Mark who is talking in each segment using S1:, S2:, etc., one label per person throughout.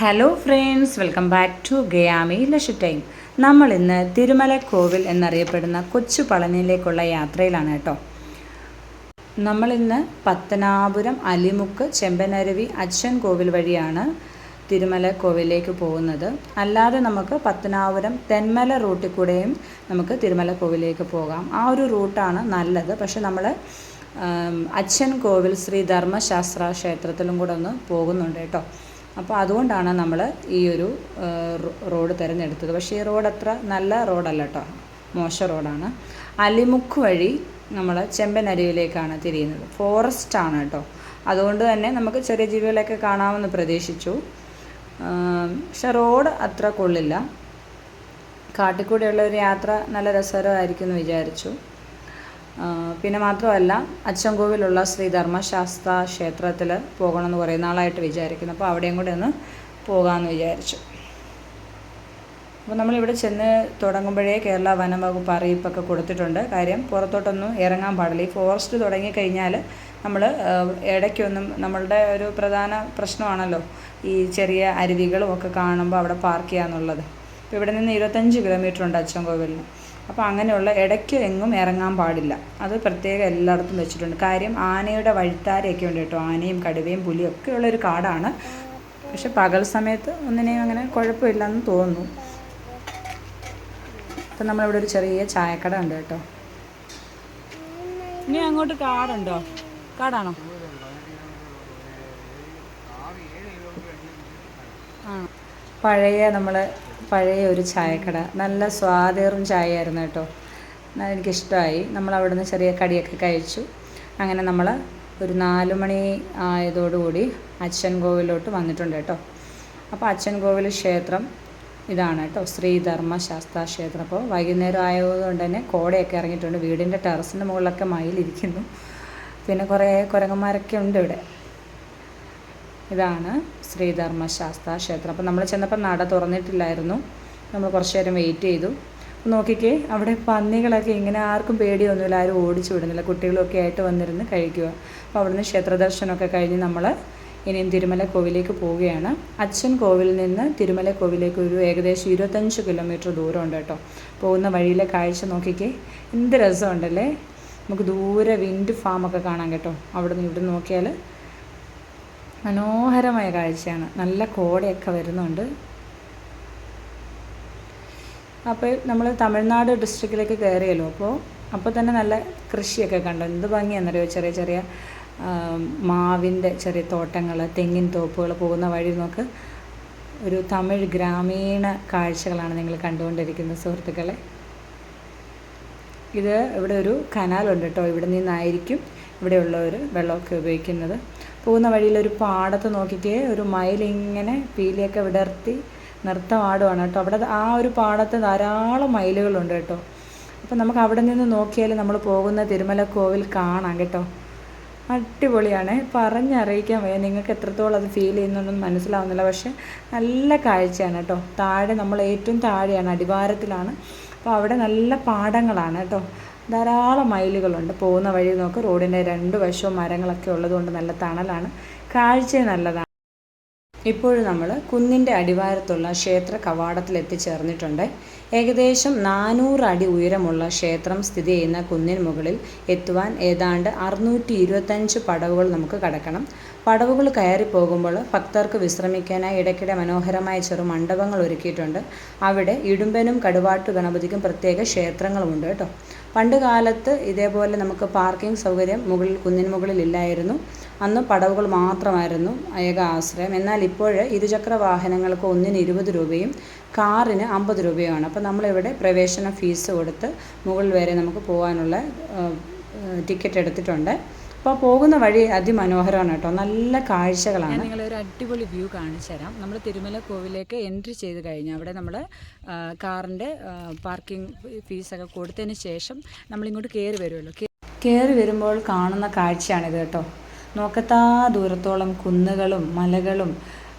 S1: Hello friends, welcome back to ഗയാമി ലഷ് time. നമ്മൾ ഇന്ന് തിരുമല കോവിൽ എന്നറിയപ്പെടുന്ന കൊച്ചു പളനിയിലേക്കുള്ള യാത്രയിലാണ് കേട്ടോ. നമ്മളിന്ന് പത്തനാപുരം, അലിമുക്ക്, ചെമ്പനരുവി, അച്ഛൻ കോവിൽ വഴിയാണ് തിരുമല കോവിലേക്ക് പോകുന്നത്. അല്ലാതെ നമുക്ക് പത്തനാപുരം തെന്മല റൂട്ടിൽ കൂടെയും നമുക്ക് തിരുമല കോവിലേക്ക് പോകാം. ആ ഒരു റൂട്ടാണ് നല്ലത്. പക്ഷെ നമ്മൾ അച്ഛൻ കോവിൽ ശ്രീ ധർമ്മശാസ്ത്ര ക്ഷേത്രത്തിലും കൂടെ ഒന്ന് പോകുന്നുണ്ട് കേട്ടോ. അപ്പോൾ അതുകൊണ്ടാണ് നമ്മൾ ഈ ഒരു റോഡ് തിരഞ്ഞെടുത്തത്. പക്ഷേ ഈ റോഡ് അത്ര നല്ല റോഡല്ല കേട്ടോ, മോശം റോഡാണ്. അലിമുക്ക് വഴി നമ്മൾ ചെമ്പനരുവിയിലേക്കാണ് തിരിയുന്നത്. ഫോറസ്റ്റാണ് കേട്ടോ. അതുകൊണ്ട് തന്നെ നമുക്ക് ചെറിയ ജീവികളെയൊക്കെ കാണാമെന്ന് പ്രതീക്ഷിച്ചു. പക്ഷെ റോഡ് അത്ര കൊള്ളില്ല. കാട്ടിക്കൂടെയുള്ള ഒരു യാത്ര നല്ല രസകരമായിരിക്കും എന്ന് വിചാരിച്ചു. പിന്നെ മാത്രമല്ല, അച്ചൻകോവിലുള്ള ശ്രീ ധർമ്മശാസ്ത്ര ക്ഷേത്രത്തിൽ പോകണമെന്ന് കുറേ നാളായിട്ട് വിചാരിക്കുന്നു. അപ്പോൾ അവിടെയും കൂടെ ഒന്ന് പോകാമെന്ന് വിചാരിച്ചു. അപ്പോൾ നമ്മളിവിടെ ചെന്ന് തുടങ്ങുമ്പോഴേ കേരള വനം വകുപ്പ് അറിയിപ്പൊക്കെ കൊടുത്തിട്ടുണ്ട്. കാര്യം പുറത്തോട്ടൊന്നും ഇറങ്ങാൻ പാടില്ല. ഈ ഫോറസ്റ്റ് തുടങ്ങിക്കഴിഞ്ഞാൽ നമ്മൾ ഇടയ്ക്കൊന്നും, നമ്മളുടെ ഒരു പ്രധാന പ്രശ്നമാണല്ലോ ഈ ചെറിയ അരുവികളും ഒക്കെ കാണുമ്പോൾ അവിടെ പാർക്ക് ചെയ്യാന്നുള്ളത്. ഇപ്പോൾ ഇവിടെ നിന്ന് 25 കിലോമീറ്റർ ഉണ്ട് അച്ചൻകോവിലിന്. അപ്പോൾ അങ്ങനെയുള്ള ഇടയ്ക്ക് എങ്ങും ഇറങ്ങാൻ പാടില്ല. അത് പ്രത്യേകം എല്ലായിടത്തും വെച്ചിട്ടുണ്ട്. കാര്യം ആനയുടെ വഴിത്താരയൊക്കെ ഉണ്ട് കേട്ടോ. ആനയും കടുവയും പുലിയും ഒക്കെ ഉള്ളൊരു കാടാണ്. പക്ഷെ പകൽ സമയത്ത് ഒന്നിനെയും അങ്ങനെ കുഴപ്പമില്ലെന്ന് തോന്നുന്നു. അപ്പം നമ്മളിവിടെ ഒരു ചെറിയ ചായക്കട ഉണ്ട് കേട്ടോ. ഇനി അങ്ങോട്ട് കാടുണ്ടോ? കാടാണോ? പഴയ ഒരു ചായക്കട, നല്ല സ്വാദേറും ചായയായിരുന്നു കേട്ടോ. എനിക്കിഷ്ടമായി. നമ്മളവിടുന്ന് ചെറിയ കടിയൊക്കെ കഴിച്ചു. അങ്ങനെ നമ്മൾ ഒരു 4 മണി ആയതോടുകൂടി അച്ഛൻ കോവിലോട്ട് വന്നിട്ടുണ്ട് കേട്ടോ. അപ്പോൾ അച്ഛൻ കോവിൽ ക്ഷേത്രം ഇതാണ് കേട്ടോ, ശ്രീ ധർമ്മശാസ്ത്ര ക്ഷേത്രം. അപ്പോൾ വൈകുന്നേരം ആയതുകൊണ്ട് തന്നെ കോടയൊക്കെ ഇറങ്ങിയിട്ടുണ്ട്. വീടിൻ്റെ ടെറസിൻ്റെ മുകളിലൊക്കെ മയിലിരിക്കുന്നു. പിന്നെ കുറേ കുരങ്ങന്മാരൊക്കെ ഉണ്ട് ഇവിടെ. ഇതാണ് ശ്രീ ധർമ്മശാസ്ത്ര ക്ഷേത്രം. അപ്പോൾ നമ്മൾ ചെന്നപ്പോൾ നട തുറന്നിട്ടില്ലായിരുന്നു. നമ്മൾ കുറച്ച് നേരം വെയിറ്റ് ചെയ്തു. നോക്കിക്കേ, അവിടെ പന്നികളൊക്കെ ഇങ്ങനെ ആർക്കും പേടിയൊന്നുമില്ല, ആരും ഓടിച്ചു വിടുന്നില്ല. കുട്ടികളൊക്കെ ആയിട്ട് വന്നിരുന്ന് കഴിക്കുക. അപ്പോൾ അവിടുന്ന് ക്ഷേത്ര ദർശനമൊക്കെ കഴിഞ്ഞ് നമ്മൾ ഇനിയും തിരുമല കോവിലേക്ക് പോവുകയാണ്. അച്ഛൻ കോവിലിൽ നിന്ന് തിരുമല കോവിലേക്ക് ഒരു ഏകദേശം 25 കിലോമീറ്റർ ദൂരമുണ്ട് കേട്ടോ. പോകുന്ന വഴിയിലെ കാഴ്ച നോക്കിക്കേ, എന്ത് രസമുണ്ടല്ലേ. നമുക്ക് ദൂരെ വിൻഡ് ഫാമൊക്കെ കാണാം കേട്ടോ. അവിടെ നിന്ന് നോക്കിയാൽ മനോഹരമായ കാഴ്ചയാണ്. നല്ല കോടയൊക്കെ വരുന്നുണ്ട്. അപ്പോൾ നമ്മൾ തമിഴ്നാട് ഡിസ്ട്രിക്റ്റിലേക്ക് കയറിയല്ലോ. അപ്പോൾ തന്നെ നല്ല കൃഷിയൊക്കെ കണ്ടു. എന്ത് ഭംഗിയാണെന്നറിയോ, ചെറിയ ചെറിയ മാവിൻ്റെ ചെറിയ തോട്ടങ്ങൾ, തെങ്ങിൻ തോപ്പുകൾ. പോകുന്ന വഴി നോക്ക്, ഒരു തമിഴ് ഗ്രാമീണ കാഴ്ചകളാണ് നിങ്ങൾ കണ്ടുകൊണ്ടിരിക്കുന്നത് സുഹൃത്തുക്കളെ. ഇവിടെ ഒരു കനാലുണ്ട് കേട്ടോ. ഇവിടെ നിന്നായിരിക്കും ഇവിടെയുള്ളവർ വെള്ളമൊക്കെ ഉപയോഗിക്കുന്നത്. പോകുന്ന വഴിയിലൊരു പാടത്ത് നോക്കിക്കേ, ഒരു മയിലിങ്ങനെ പീലിയൊക്കെ വിടർത്തി നൃത്തമാടുവാണ് കേട്ടോ. അവിടെ ആ ഒരു പാടത്ത് ധാരാളം മയിലുകളുണ്ട് കേട്ടോ. അപ്പോൾ നമുക്ക് അവിടെ നിന്ന് നോക്കിയാൽ നമ്മൾ പോകുന്ന തിരുമല കോവിൽ കാണാം കേട്ടോ. അടിപൊളിയാണ്, പറഞ്ഞറിയിക്കാൻ വയ്യ. നിങ്ങൾക്ക് എത്രത്തോളം അത് ഫീൽ ചെയ്യുന്നുണ്ടെന്ന് മനസ്സിലാവുന്നില്ല. പക്ഷെ നല്ല കാഴ്ചയാണ് കേട്ടോ. താഴെ നമ്മൾ ഏറ്റവും താഴെയാണ്, അടിവാരത്തിലാണ്. അപ്പോൾ അവിടെ നല്ല പാടങ്ങളാണ് കേട്ടോ. ധാരാളം മയിലുകളുണ്ട്. പോകുന്ന വഴി നോക്ക്, റോഡിൻ്റെ 2 വശവും മരങ്ങളൊക്കെ ഉള്ളതുകൊണ്ട് നല്ല തണലാണ്, കാഴ്ചയും നല്ലതാണ്. ഇപ്പോഴും നമ്മൾ കുന്നിൻ്റെ അടിവാരത്തുള്ള ക്ഷേത്ര കവാടത്തിൽ എത്തിച്ചേർന്നിട്ടുണ്ട്. ഏകദേശം 400 അടി ഉയരമുള്ള ക്ഷേത്രം സ്ഥിതി ചെയ്യുന്ന കുന്നിന് മുകളിൽ എത്തുവാൻ ഏതാണ്ട് 625 പടവുകൾ നമുക്ക് കടക്കണം. പടവുകൾ കയറി പോകുമ്പോൾ ഭക്തർക്ക് വിശ്രമിക്കാനായി ഇടയ്ക്കിടെ മനോഹരമായ ചെറു മണ്ഡപങ്ങൾ ഒരുക്കിയിട്ടുണ്ട്. അവിടെ ഇടുമ്പനും കടുവാട്ടു ഗണപതിക്കും പ്രത്യേക ക്ഷേത്രങ്ങളുമുണ്ട് കേട്ടോ. പണ്ട് കാലത്ത് ഇതേപോലെ നമുക്ക് പാർക്കിംഗ് സൗകര്യം കുന്നിന് മുകളിൽ ഇല്ലായിരുന്നു. അന്ന് പടവുകൾ മാത്രമായിരുന്നു ഏക ആശ്രയം. എന്നാൽ ഇപ്പോൾ ഇരുചക്ര വാഹനങ്ങൾക്ക് ഒന്നിന് 20 രൂപയും കാറിന് 50 രൂപയുമാണ്. അപ്പോൾ നമ്മളിവിടെ പ്രവേശന ഫീസ് കൊടുത്ത് മുകളിൽ വരെ നമുക്ക് പോകാനുള്ള ടിക്കറ്റ് എടുത്തിട്ടുണ്ട്. അപ്പോൾ പോകുന്ന വഴി അതിമനോഹരമാണ് കേട്ടോ. നല്ല കാഴ്ചകളാണ്. നിങ്ങളൊരു അടിപൊളി വ്യൂ കാണിച്ചു തരാം. നമ്മൾ തിരുമല കോവിലേക്ക് എൻട്രി ചെയ്ത് കഴിഞ്ഞാൽ അവിടെ നമ്മൾ കാറിൻ്റെ പാർക്കിംഗ് ഫീസൊക്കെ കൊടുത്തതിന് ശേഷം നമ്മളിങ്ങോട്ട് കയറി വരുമല്ലോ. കയറി വരുമ്പോൾ കാണുന്ന കാഴ്ചയാണിത് കേട്ടോ. നോക്കത്താ ദൂരത്തോളം കുന്നുകളും മലകളും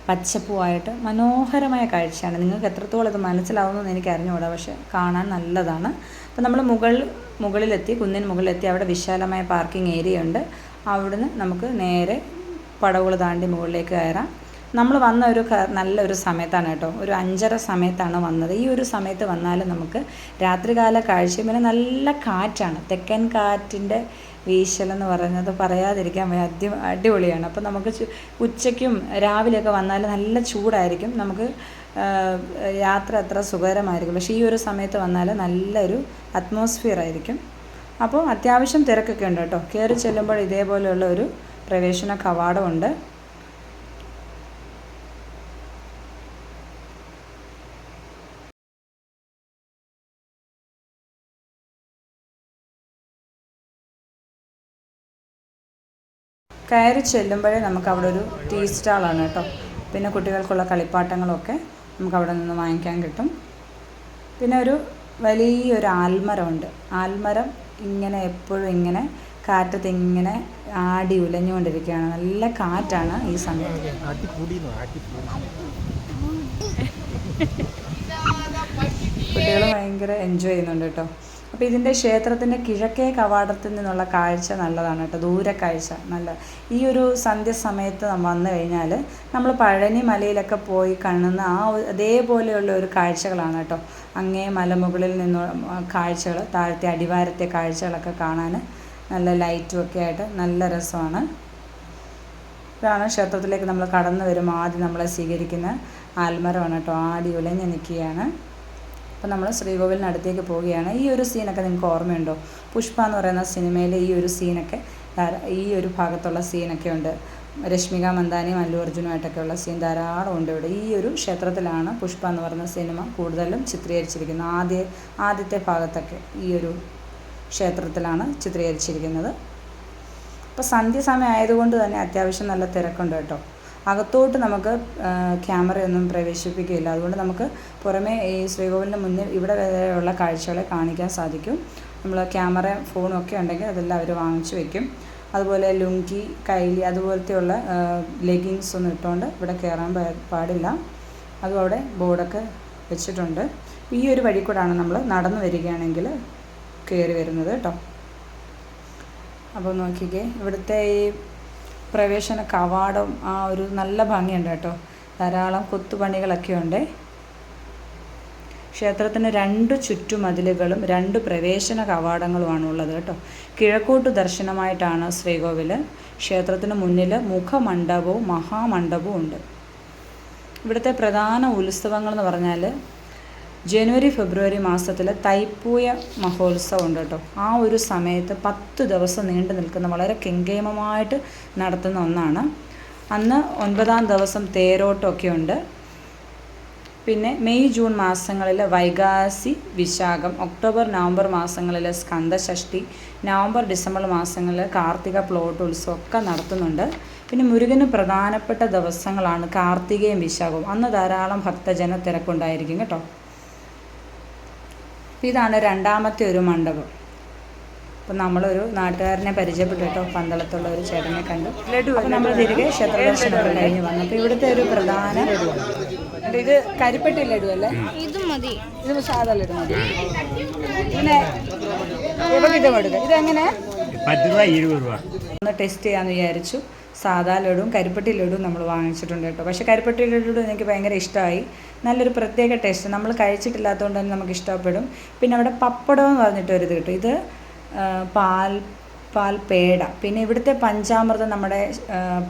S1: പച്ചപ്പുമായിട്ട് മനോഹരമായ കാഴ്ചയാണ്. നിങ്ങൾക്ക് എത്രത്തോളം ഇത് മനസ്സിലാവുമെന്ന് എനിക്ക് അറിഞ്ഞുകൂടാ, പക്ഷെ കാണാൻ നല്ലതാണ്. അപ്പോൾ നമ്മൾ മുകളിലെത്തി, കുന്നിന് മുകളിലെത്തി. അവിടെ വിശാലമായ പാർക്കിംഗ് ഏരിയ ഉണ്ട്. അവിടുന്ന് നമുക്ക് നേരെ പടവുകൾ താണ്ടി മുകളിലേക്ക് കയറാം. നമ്മൾ വന്ന ഒരു നല്ലൊരു സമയത്താണ് കേട്ടോ, ഒരു 5:30 സമയത്താണ് വന്നത്. ഈ ഒരു സമയത്ത് വന്നാൽ നമുക്ക് രാത്രികാല കാഴ്ച, പിന്നെ നല്ല കാറ്റാണ്, തെക്കൻ കാറ്റിൻ്റെ വീശലെന്ന് പറയുന്നത് പറയാതിരിക്കാൻ അടിപൊളിയാണ്. അപ്പോൾ നമുക്ക് ഉച്ചയ്ക്കും രാവിലെയൊക്കെ വന്നാൽ നല്ല ചൂടായിരിക്കും, നമുക്ക് യാത്ര അത്ര സുഖകരമായിരിക്കും. പക്ഷേ ഈ ഒരു സമയത്ത് വന്നാൽ നല്ലൊരു അറ്റ്മോസ്ഫിയർ ആയിരിക്കും. അപ്പോൾ അത്യാവശ്യം തിരക്കൊക്കെ ഉണ്ട് കേട്ടോ. കയറി ചെല്ലുമ്പോൾ ഇതേപോലെയുള്ള ഒരു പ്രവേശന കവാടമുണ്ട്. കയറി ചെല്ലുമ്പോഴേ നമുക്ക് അവിടെ ഒരു ടീ സ്റ്റാളാണ് കേട്ടോ. പിന്നെ കുട്ടികൾക്കുള്ള കളിപ്പാട്ടങ്ങളൊക്കെ നമുക്ക് അവിടെ നിന്ന് വാങ്ങിക്കാൻ കിട്ടും. പിന്നെ ഒരു വലിയൊരു ആൽമരമുണ്ട്. ആൽമരം ഇങ്ങനെ എപ്പോഴും ഇങ്ങനെ കാറ്റത്ത് ഇങ്ങനെ ആടി ഉലഞ്ഞുകൊണ്ടിരിക്കുകയാണ്. നല്ല കാറ്റാണ് ഈ സമയത്ത്. കുട്ടികൾ ഭയങ്കര എൻജോയ് ചെയ്യുന്നുണ്ട് കേട്ടോ. അപ്പോൾ ഇതിൻ്റെ ക്ഷേത്രത്തിൻ്റെ കിഴക്കേ കവാടത്തിൽ നിന്നുള്ള കാഴ്ച നല്ലതാണ് കേട്ടോ, ദൂരക്കാഴ്ച നല്ല. ഈ ഒരു സന്ധ്യസമയത്ത് വന്നു കഴിഞ്ഞാൽ നമ്മൾ പഴനി മലയിലൊക്കെ പോയി കാണുന്ന അതേപോലെയുള്ള ഒരു കാഴ്ചകളാണ് കേട്ടോ. അങ്ങേ മലമുകളിൽ നിന്നുള്ള കാഴ്ചകൾ, താഴത്തെ അടിവാരത്തെ കാഴ്ചകളൊക്കെ കാണാൻ നല്ല ലൈറ്റും ഒക്കെ ആയിട്ട് നല്ല രസമാണ്. ഇതാണ് ക്ഷേത്രത്തിലേക്ക് നമ്മൾ കടന്നു വരുമ്പോൾ ആദ്യം നമ്മളെ സ്വീകരിക്കുന്ന ആൽമരമാണ് കേട്ടോ, ആടി ഉലഞ്ഞ് നിൽക്കുകയാണ്. അപ്പോൾ നമ്മൾ ശ്രീകോവിലിനടുത്തേക്ക് പോവുകയാണ്. ഈ ഒരു സീനൊക്കെ നിങ്ങൾക്ക് ഓർമ്മയുണ്ടോ? പുഷ്പ എന്ന് പറയുന്ന സിനിമയിലെ ഈ ഒരു സീനൊക്കെ, ഈ ഒരു ഭാഗത്തുള്ള സീനൊക്കെ ഉണ്ട്. രശ്മിക മന്ദാനിയും അല്ലു അർജുനുമായിട്ടൊക്കെയുള്ള സീൻ ധാരാളം ഉണ്ട് ഇവിടെ. ഈ ഒരു ക്ഷേത്രത്തിലാണ് പുഷ്പ എന്ന് പറയുന്ന സിനിമ കൂടുതലും ചിത്രീകരിച്ചിരിക്കുന്നത്. ആദ്യത്തെ ഭാഗത്തൊക്കെ ഈ ഒരു ക്ഷേത്രത്തിലാണ് ചിത്രീകരിച്ചിരിക്കുന്നത്. അപ്പോൾ സന്ധ്യസമയം ആയതുകൊണ്ട് തന്നെ അത്യാവശ്യം നല്ല തിരക്കുണ്ട് കേട്ടോ. അകത്തോട്ട് നമുക്ക് ക്യാമറയൊന്നും പ്രവേശിപ്പിക്കുകയില്ല. അതുകൊണ്ട് നമുക്ക് പുറമേ ഈ ശ്രീകോവിലിന് മുന്നിൽ ഇവിടെ വരെയുള്ള കാഴ്ചകളെ കാണിക്കാൻ സാധിക്കും. നമ്മൾ ക്യാമറ ഫോണൊക്കെ ഉണ്ടെങ്കിൽ അതെല്ലാം അവർ വാങ്ങിച്ചു വയ്ക്കും. അതുപോലെ ലുങ്കി, കൈലി അതുപോലത്തെയുള്ള ലെഗിങ്സ് ഒന്നും ഇട്ടുകൊണ്ട് ഇവിടെ കയറാൻ പാടില്ല. അതും അവിടെ ബോർഡൊക്കെ വെച്ചിട്ടുണ്ട്. ഈ ഒരു വഴി കൂടാണ് നമ്മൾ നടന്നു വരികയാണെങ്കിൽ കയറി വരുന്നത് കേട്ടോ. അപ്പോൾ നോക്കിക്കേ, ഇവിടുത്തെ ഈ പ്രവേശന കവാടം ഒരു നല്ല ഭംഗിയുണ്ട് കേട്ടോ. ധാരാളം കൊത്തുപണികളൊക്കെ ഉണ്ട്. ക്ഷേത്രത്തിന് 2 ചുറ്റുമതിലുകളും 2 പ്രവേശന കവാടങ്ങളുമാണ് ഉള്ളത് കേട്ടോ. കിഴക്കോട്ട് ദർശനമായിട്ടാണ് ശ്രീകോവിൽ. ക്ഷേത്രത്തിന് മുന്നിൽ മുഖമണ്ഡപവും മഹാമണ്ഡപവും ഉണ്ട്. ഇവിടുത്തെ പ്രധാന ഉത്സവങ്ങളെന്ന് പറഞ്ഞാൽ ജനുവരി ഫെബ്രുവരി മാസത്തിൽ തൈപ്പൂയ മഹോത്സവം ഉണ്ട് കേട്ടോ. ആ ഒരു സമയത്ത് 10 ദിവസം നീണ്ടു നിൽക്കുന്ന വളരെ കെങ്കേമമായിട്ട് നടത്തുന്ന ഒന്നാണ്. അന്ന് 9-ാം ദിവസം തേരോട്ടമൊക്കെ ഉണ്ട്. പിന്നെ മെയ് ജൂൺ മാസങ്ങളിൽ വൈകാസി വിശാഖം, ഒക്ടോബർ നവംബർ മാസങ്ങളിൽ സ്കന്ദഷഷ്ടി, നവംബർ ഡിസംബർ മാസങ്ങളിൽ കാർത്തിക പ്ലോട്ട് ഉത്സവം ഒക്കെ നടത്തുന്നുണ്ട്. പിന്നെ മുരുകന് പ്രധാനപ്പെട്ട ദിവസങ്ങളാണ് കാർത്തികയും വിശാഖവും. അന്ന് ധാരാളം ഭക്തജന തിരക്കുണ്ടായിരിക്കും കേട്ടോ. ഇതാണ് 2ാമത്തെ ഒരു മണ്ഡപം. അപ്പം നമ്മളൊരു നാട്ടുകാരനെ പരിചയപ്പെട്ടു കേട്ടോ, പന്തളത്തുള്ള ഒരു ചേട്ടനെ കണ്ടു. അപ്പോൾ നമ്മൾ തിരികെ ക്ഷേത്ര ദർശനമൊക്കെ കഴിഞ്ഞ് വന്നു. അപ്പോൾ ഇവിടുത്തെ ഒരു പ്രധാന ഇത് കരിപ്പെട്ടി ലഡു അല്ലേ? ഇത് സാധാ ലഡു മതി. പിന്നെ ഇത് കൊടുക്കുക. ഇതെങ്ങനെ? 10 രൂപ 20 രൂപ. ഒന്ന് ടെസ്റ്റ് ചെയ്യാമെന്ന് വിചാരിച്ചു. സാധാ ലഡുവും കരിപ്പെട്ടി ലഡുവും നമ്മൾ വാങ്ങിച്ചിട്ടുണ്ട് കേട്ടോ. പക്ഷേ കരിപ്പെട്ടി ലഡു എനിക്ക് ഭയങ്കര ഇഷ്ടമായി. നല്ലൊരു പ്രത്യേക ടേസ്റ്റ്, നമ്മൾ കഴിച്ചിട്ടില്ലാത്തതുകൊണ്ട് തന്നെ നമുക്ക് ഇഷ്ടപ്പെടും. പിന്നെ അവിടെ പപ്പടം എന്ന് പറഞ്ഞിട്ടൊരിത് കിട്ടും. ഇത് പാൽ പേട. പിന്നെ ഇവിടുത്തെ പഞ്ചാമൃതം നമ്മുടെ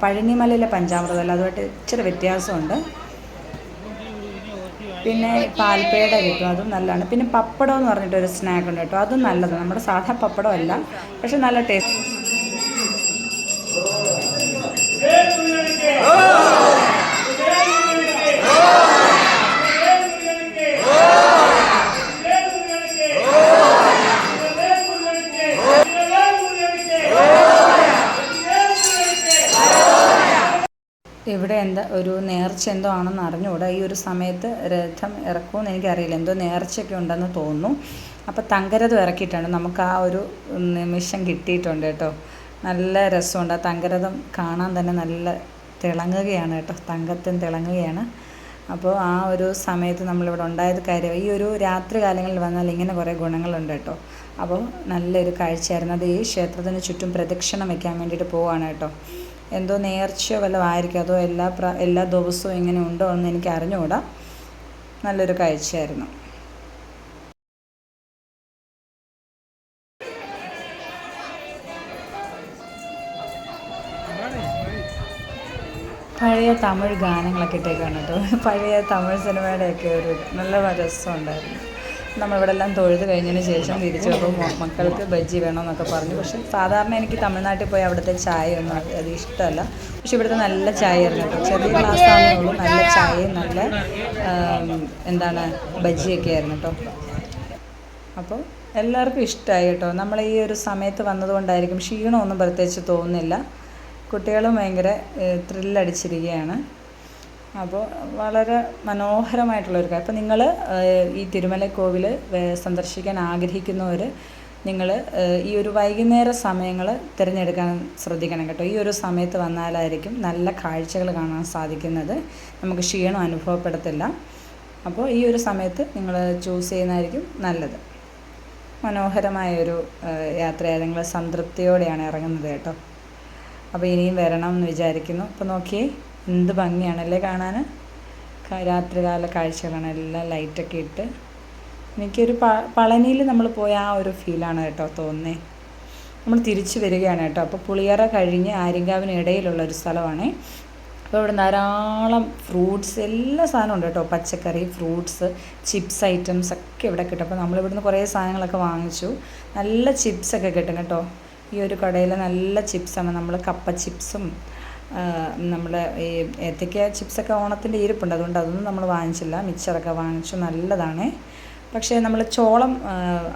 S1: പഴനിമലയിലെ പഞ്ചാമൃതം അല്ല, അതുമായിട്ട് ഇച്ചിരി വ്യത്യാസമുണ്ട്. പിന്നെ പാൽപ്പേട കിട്ടും, അതും നല്ലതാണ്. പിന്നെ പപ്പടം എന്ന് പറഞ്ഞിട്ടൊരു സ്നാക്ക് ഉണ്ട് കേട്ടോ, അതും നല്ലതാണ്. നമ്മുടെ സാധാ പപ്പടം അല്ല, പക്ഷെ നല്ല ടേസ്റ്റ്. ഇവിടെ എന്താ ഒരു നേർച്ച എന്തോ ആണെന്ന് അറിഞ്ഞുകൂടാ. ഈ ഒരു സമയത്ത് രഥം ഇറക്കുമെന്ന് എനിക്കറിയില്ല, എന്തോ നേർച്ചയൊക്കെ ഉണ്ടെന്ന് തോന്നുന്നു. അപ്പോൾ തങ്കരഥം ഇറക്കിയിട്ടാണ്, നമുക്ക് ആ ഒരു നിമിഷം കിട്ടിയിട്ടുണ്ട് കേട്ടോ. നല്ല രസമുണ്ട്. ആ തങ്കരഥം കാണാൻ തന്നെ നല്ല തിളങ്ങുകയാണ് കേട്ടോ, തങ്കത്തിന് തിളങ്ങുകയാണ്. അപ്പോൾ ആ ഒരു സമയത്ത് നമ്മളിവിടെ ഉണ്ടായത് കാര്യം, ഈ ഒരു രാത്രി കാലങ്ങളിൽ വന്നാൽ ഇങ്ങനെ കുറേ ഗുണങ്ങളുണ്ട് കേട്ടോ. അപ്പോൾ നല്ലൊരു കാഴ്ചയായിരുന്നു. അത് ഈ ക്ഷേത്രത്തിന് ചുറ്റും പ്രദക്ഷിണം വയ്ക്കാൻ വേണ്ടിയിട്ട് പോവുകയാണ് കേട്ടോ. എന്തോ നേർച്ചയോ വല്ലതും ആയിരിക്കും, അതോ എല്ലാ ദിവസവും ഇങ്ങനെ ഉണ്ടോ എന്ന് എനിക്ക് അറിഞ്ഞുകൂടാ. നല്ലൊരു കാഴ്ചയായിരുന്നു. പഴയ തമിഴ് ഗാനങ്ങളൊക്കെ ഇട്ടേക്കാണ് കേട്ടോ. പഴയ തമിഴ് സിനിമയുടെയൊക്കെ ഒരു നല്ല രസമുണ്ടായിരുന്നു. നമ്മളിവിടെ എല്ലാം തൊഴുത് കഴിഞ്ഞതിന് ശേഷം തിരിച്ചു വരുമ്പോൾ മക്കൾക്ക് ബജ്ജി വേണമെന്നൊക്കെ പറഞ്ഞു. പക്ഷേ സാധാരണ എനിക്ക് തമിഴ്നാട്ടിൽ പോയി അവിടുത്തെ ചായ ഒന്നും അത് ഇഷ്ടമല്ല. പക്ഷെ ഇവിടുത്തെ നല്ല ചായ ആയിരുന്നു കേട്ടോ. ചെറിയ ഗ്ലാസ്സാണെന്നേ ഉള്ളൂ, നല്ല ചായയും നല്ല എന്താണ് ബജ്ജിയൊക്കെ ആയിരുന്നു കേട്ടോ. അപ്പോൾ എല്ലാവർക്കും ഇഷ്ടമായി കേട്ടോ. നമ്മൾ ഈ ഒരു സമയത്ത് വന്നതുകൊണ്ടായിരിക്കും ക്ഷീണമൊന്നും പ്രത്യേകിച്ച് തോന്നുന്നില്ല. കുട്ടികളും ഭയങ്കര ത്രില്ലടിച്ചിരിക്കുകയാണ്. അപ്പോൾ വളരെ മനോഹരമായിട്ടുള്ളൊരു കാര്യം. അപ്പോൾ നിങ്ങൾ ഈ തിരുമല കോവിൽ സന്ദർശിക്കാൻ ആഗ്രഹിക്കുന്നവർ നിങ്ങൾ ഈ ഒരു വൈകുന്നേര സമയങ്ങൾ തിരഞ്ഞെടുക്കാൻ ശ്രദ്ധിക്കണം കേട്ടോ. ഈ ഒരു സമയത്ത് വന്നാലായിരിക്കും നല്ല കാഴ്ചകൾ കാണാൻ സാധിക്കുന്നത്. നമുക്ക് ക്ഷീണം അനുഭവപ്പെടത്തില്ല. അപ്പോൾ ഈ ഒരു സമയത്ത് നിങ്ങൾ ചൂസ് ചെയ്യുന്നതായിരിക്കും നല്ലത്. മനോഹരമായൊരു യാത്രയാണ്. നിങ്ങൾ സംതൃപ്തിയോടെയാണ് ഇറങ്ങുന്നത് കേട്ടോ. അപ്പോൾ ഇനിയും വരണം എന്ന് വിചാരിക്കുന്നു. അപ്പോൾ നോക്കിയേ, എന്ത് ഭംഗിയാണല്ലേ കാണാൻ. രാത്രികാല കാഴ്ചകളാണ്, എല്ലാം ലൈറ്റൊക്കെ ഇട്ട്. എനിക്കൊരു പളനിയിൽ നമ്മൾ പോയ ആ ഒരു ഫീലാണ് കേട്ടോ തോന്നുന്നേ. നമ്മൾ തിരിച്ചു വരികയാണ് കേട്ടോ. അപ്പോൾ പുളിയറ കഴിഞ്ഞ് ആര്യങ്കാവിന് ഇടയിലുള്ളൊരു സ്ഥലമാണ്. അപ്പോൾ ഇവിടെ ധാരാളം ഫ്രൂട്ട്സ്, എല്ലാ സാധനവും ഉണ്ട് കേട്ടോ. പച്ചക്കറി, ഫ്രൂട്ട്സ്, ചിപ്സ് ഐറ്റംസ് ഒക്കെ ഇവിടെ കിട്ടും. അപ്പോൾ നമ്മളിവിടുന്ന് കുറേ സാധനങ്ങളൊക്കെ വാങ്ങിച്ചു. നല്ല ചിപ്സൊക്കെ കിട്ടും കേട്ടോ. ഈ ഒരു കടയിൽ നല്ല ചിപ്സാണ്. നമ്മൾ കപ്പ ചിപ്സും നമ്മൾ ഈ ഏത്തയ്ക്ക ചിപ്സൊക്കെ ഓണത്തിൻ്റെ ഇരിപ്പുണ്ട്, അതുകൊണ്ട് അതൊന്നും നമ്മൾ വാങ്ങിച്ചില്ല. മിച്ചറൊക്കെ വാങ്ങിച്ചു, നല്ലതാണ്. പക്ഷേ നമ്മൾ ചോളം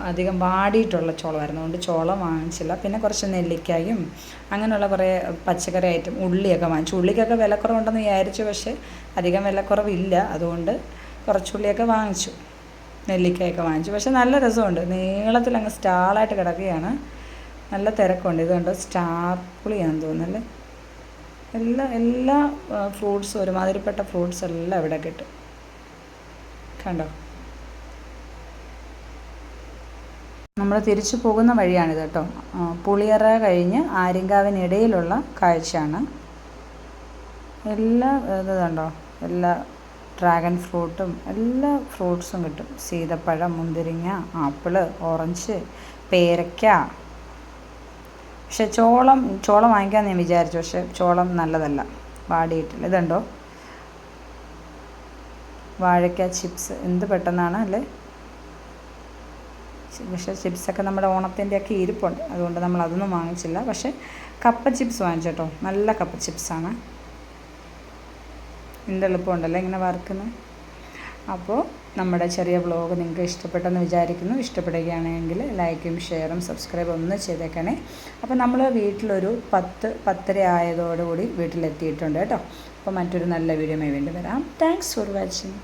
S1: അധികം വാടിയിട്ടുള്ള ചോളമായിരുന്നു, അതുകൊണ്ട് ചോളം വാങ്ങിച്ചില്ല. പിന്നെ കുറച്ച് നെല്ലിക്കായും അങ്ങനെയുള്ള കുറേ പച്ചക്കറി ഐറ്റം, ഉള്ളിയൊക്കെ വാങ്ങിച്ചു. ഉള്ളിക്കൊക്കെ വിലക്കുറവുണ്ടെന്ന് വിചാരിച്ചു, പക്ഷേ അധികം വിലക്കുറവില്ല, അതുകൊണ്ട് കുറച്ചുള്ളിയൊക്കെ വാങ്ങിച്ചു. നെല്ലിക്കയൊക്കെ വാങ്ങിച്ചു. പക്ഷേ നല്ല രസമുണ്ട്, നീളത്തിൽ അങ്ങ് സ്റ്റാളായിട്ട് കിടക്കുകയാണ്. നല്ല തിരക്കുണ്ട്. ഇത് കണ്ടോ, സ്റ്റാർ പുളിയാണെന്ന് തോന്നുന്നല്ലേ. എല്ലാ ഫ്രൂട്ട്സും, ഒരുമാതിരിപ്പെട്ട ഫ്രൂട്ട്സ് എല്ലാം ഇവിടെ കിട്ടും. കണ്ടോ, നമ്മൾ തിരിച്ചു പോകുന്ന വഴിയാണിത് കേട്ടോ. പുളിയറ കഴിഞ്ഞ് ആര്യങ്കാവിനിടയിലുള്ള കാഴ്ചയാണ്. എല്ലാ ഇത് കണ്ടോ, എല്ലാ ഡ്രാഗൺ ഫ്രൂട്ടും എല്ലാ ഫ്രൂട്ട്സും കിട്ടും. സീതപ്പഴം, മുന്തിരിങ്ങ, ആപ്പിള്, ഓറഞ്ച്, പേരയ്ക്ക. പക്ഷെ ചോളം വാങ്ങിക്കാമെന്ന് ഞാൻ വിചാരിച്ചു, പക്ഷെ ചോളം നല്ലതല്ല, വാടിയിട്ടില്ല. ഇതുണ്ടോ, വാഴയ്ക്ക ചിപ്സ്, എന്ത് പെട്ടെന്നാണ് അല്ലേ. പക്ഷേ ചിപ്സൊക്കെ നമ്മുടെ ഓണത്തിൻ്റെയൊക്കെ ഇരിപ്പുണ്ട്, അതുകൊണ്ട് നമ്മൾ അതൊന്നും വാങ്ങിച്ചില്ല. പക്ഷേ കപ്പ ചിപ്സ് വാങ്ങിച്ചേട്ടോ, നല്ല കപ്പ ചിപ്സാണ്. എന്ത് എളുപ്പമുണ്ടല്ലോ ഇങ്ങനെ വറുക്കുന്നത്. അപ്പോൾ നമ്മുടെ ചെറിയ വ്ളോഗ് നിങ്ങൾക്ക് ഇഷ്ടപ്പെട്ടെന്ന് വിചാരിക്കുന്നു. ഇഷ്ടപ്പെടുകയാണെങ്കിൽ ലൈക്കും ഷെയറും സബ്സ്ക്രൈബും ഒന്ന് ചെയ്തേക്കണേ. അപ്പോൾ നമ്മൾ വീട്ടിലൊരു 10-10:30 ആയതോടുകൂടി വീട്ടിലെത്തിയിട്ടുണ്ട് കേട്ടോ. അപ്പോൾ മറ്റൊരു നല്ല വീഡിയോയുമായി വീണ്ടും വരാം. Thanks for watching.